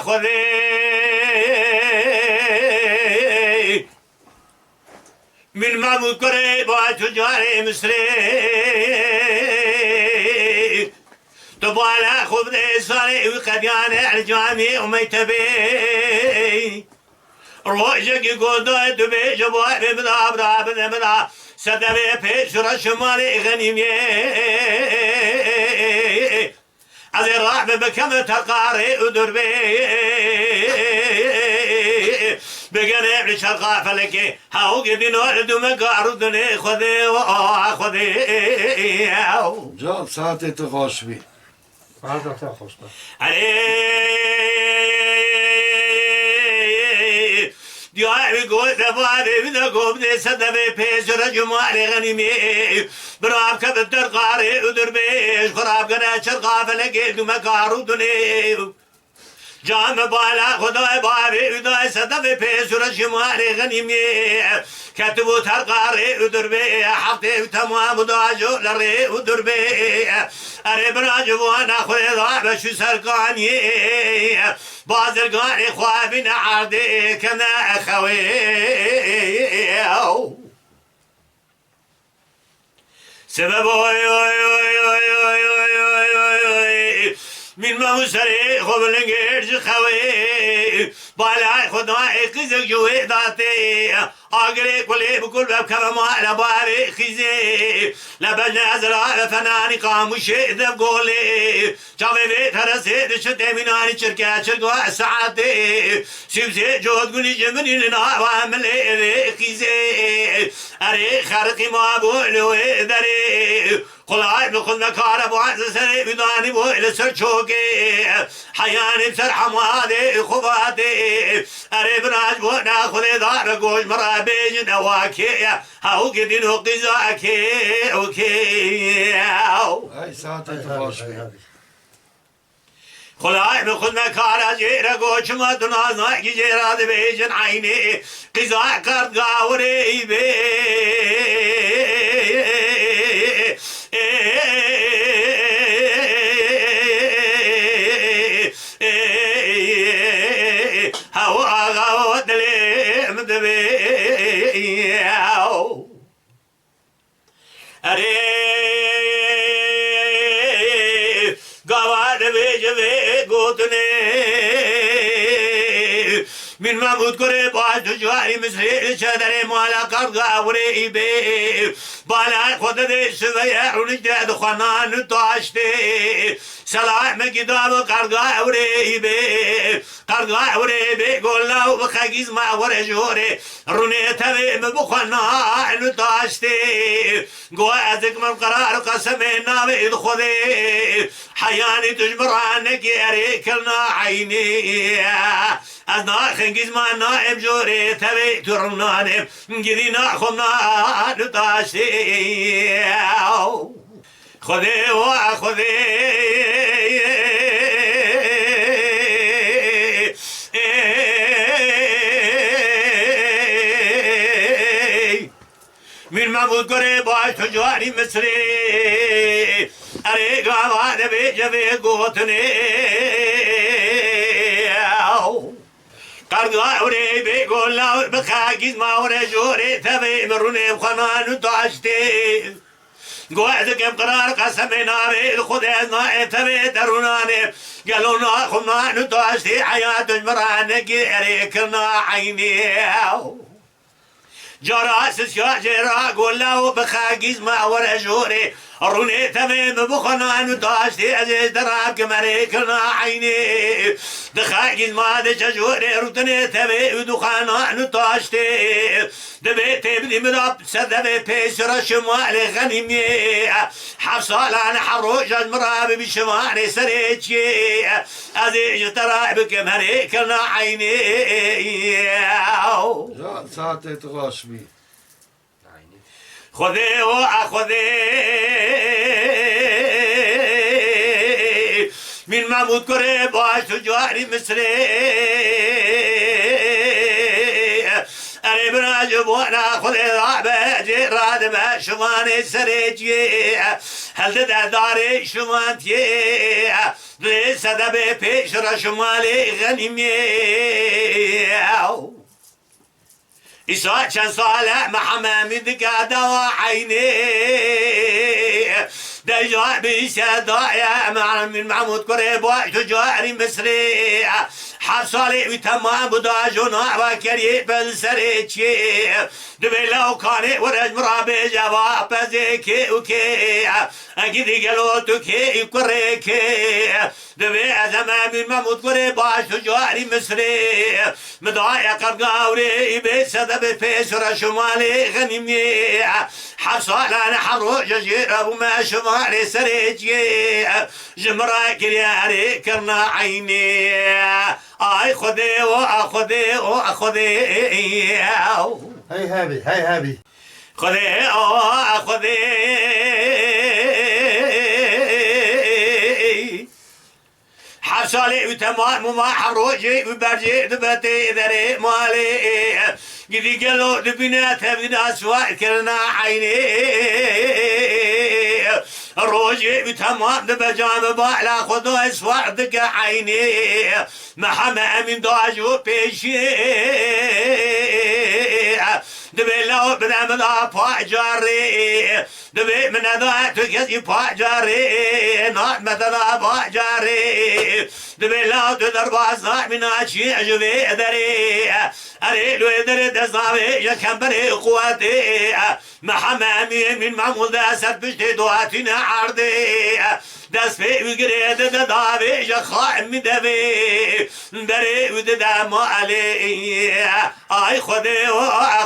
خودی من معبود کره با تجار مصری تو بالا خوب سالی و قدیان الجامی وميتبي روجك قدوة دبي جبوة بمدا سدبي پیش را شمالی غنیمی از راه بکم تقاری ادربی بگنه بلی شرقا فلکی هاو گدینو دوم گاردنی خودی و خودی جان ساعت تو خوش بی بعد خوش بی دیای گوی دفاری بیدا گوب دی صدبی پیش را جمالی غنیمی براب کب ترقاری ادر بیش خراب کنه چرقا فلکی دوم گاردنی جام بالا خدای بابی ادای صدبی پیش را جمالی غنیمی كتبوا ترقاري ودربي حقتي تمام داجو لري ودربي أري براجب وانا خوي ضعب شو سرقاني بازرقاني خوابي نعردي كنا خوي سبب من ما مسري خبلنجرج خوي بالا خدای قزق جوي داتي آگری کلی بکل بب کم على بابي خیزی لبجن ازرا فنانی قاموشی دب گولی جاوی بیت هرسی دشت امینانی چرکه چرگو ساعتی سیبزی جود گلی جمنی لنا وعملی خیزی اری خرقی ما بولوی داری قلعي بخذ مكاره بعز سري بداني بو إلى سر شوقي حياني بسر حمادي خباتي أريب راج بو ناخذ دار قوش مرابيج نواكي هاو قدين هو قزاكي اوكي هاي ساعت تو خوش بی خلاي بخذ مكاره جيرا قوش ما تنازنا جيرا دبيجن عيني قزاك قرد قاوري بي هوا غوت لي مدبي أري قواد بيجبي قوتني من ممود كري باش تجواري مسري شدري مالا قرد قاوري بي بالا خود دي سوية رونجد خنان تاشتي سلام كتاب قرد قاوري بي قرد قاوري بي قول له بخاقيز ما ورجوري روني تبي مبخنان تاشتي قوازك من قرار قسمي نابي خذي حياني تجبر عنك يريكلنا عيني أنا خنجز ما نائب جوري تبي ترناني جدينا خمنا نتاشي خذي وخذي من معبود كري باش تجاري مصري أري قاوان بيجبي قوتني قرقا وري بيقول لا بخاقيز ما وري جوري تبي مروني بخنان تاشتي قوعدك بقرار قسمي ناري الخدينا تبي دروناني قالوا ناخذنا نتاشتي حياة جمرانك يريكلنا عيني جراس الشاجرة قول له بخاقيز ما ورا جوري روني تمام بخنا نتاشتي أزيز دراب كمريكنا عيني دخاقيز ما دشجوري روتني تبي ودخانا نتاشتي دبيتي بدي مراب سدبي بيس رشمالي غنيمي حفصالان حروج المراب بشمالي سريتشي أزيز دراب كمريكنا عيني جان ساعت تو خوش بی خذي وأخذي من معبود كري باش تجاري مصري أري براجب وانا خذي ضعبة جيراد ما شماني سريجي هل داری شمانتیه رسد به پیش را شمالی غنیمیه إسا كان صالح محمد قادوا عيني دجا بيسدايا مع من محمود قريب شجاري مصري حصالي وتمام بداجونا وكري بالسريتشي دبلو كاني ورج مرابي جواب بزيكي وكي أكيد قالوا تكي كريكي دبي أزمان من محمود قريب شجاري مصري مضايا قرقاوري بيسد بفيسر شمالي غنيمي حصال أنا حرو جزيرة وما شمالي سريجي جمرا كرياري كرنا عيني آي خذي وأخذي وأخذي هاي هابي هاي هابي خذي وأخذي حصالي وتمام وما حروجي وبرجي دبتي ذري مالي قدي قالوا دبناتها بنا سواء كرنا عيني روجي وتمام دبجام بالا خذوا اسوار دق عيني محمد من داجو بيشي دبي لو بنا مدا فاجاري دبي من ذا تكسي فاجاري نات مدا فاجاري دبي لو تدربا من اشي اجبي دري اريلو دري دزاوي يكمبري قوتي محمد من محمود اسد بشتي دواتنا عرضي دست في وقريد ددابي جخائم دبي بري وددام علي اي خذي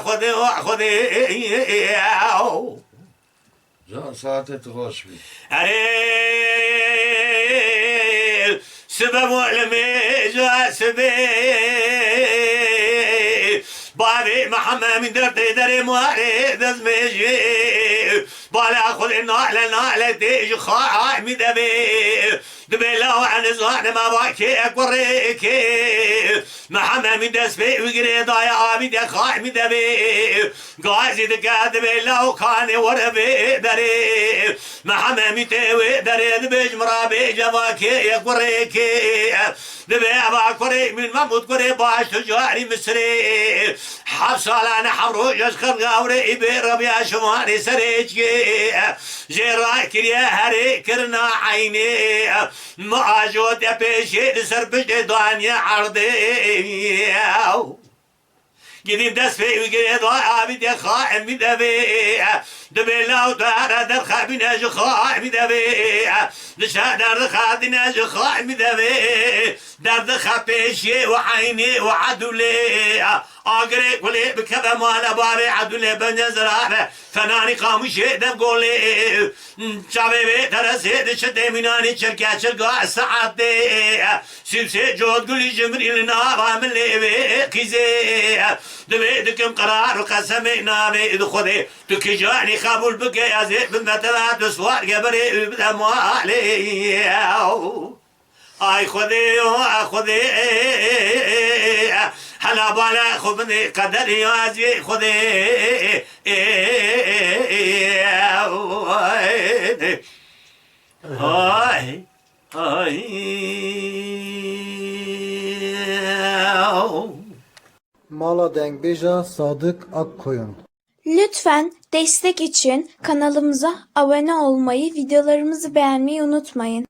خذي خذي جان ساعتت خوش بی اريل سبب علمي جاسبي بابي محمد من درتي دري مواري دزمجي بالا خذ ناله تيجي خاء مدبي دبي لو عن زهر ما باكي اقريكي محمد من دسبي وقري ضايع مدي خاء مدبي قازي دبي لو كان وربي دري محمد من تيوي دري دبي مرابي جواكي اقريكي دبي ابا قري من محمود قري باش تجاري مصري حفصال انا حروج اشخر غاوري بيرب يا شماري سريجي جراي كريا هري كرنا عيني ما جود بيشي سربج دنيا عرضي قديم دست في وقري ضاع بدي خائم بدبي دبي لو دار در خابنا جو خائم بدبي لشا در خادنا جو خائم بدبي در خبيشي وعيني وعدولي اقري كلي بكذا مال بابي عدولي بنزرابه فناني قاموشي دب قولي شابي ترسي شدي مناني شركة شرقا سعدي سيبسي جود قولي جمري لنا باملي بكيزي دبي دكم قرار وقسمي نامي خذي دكي جاني خابول بكي ازي بمثلات سوار قبري بدموالي اي خذي خذي هلا بالا خذني قدر يازي خذي هاي هاي Mala Dengbija Sadık Akkoyun. Lütfen destek için kanalımıza abone olmayı, videolarımızı beğenmeyi unutmayın.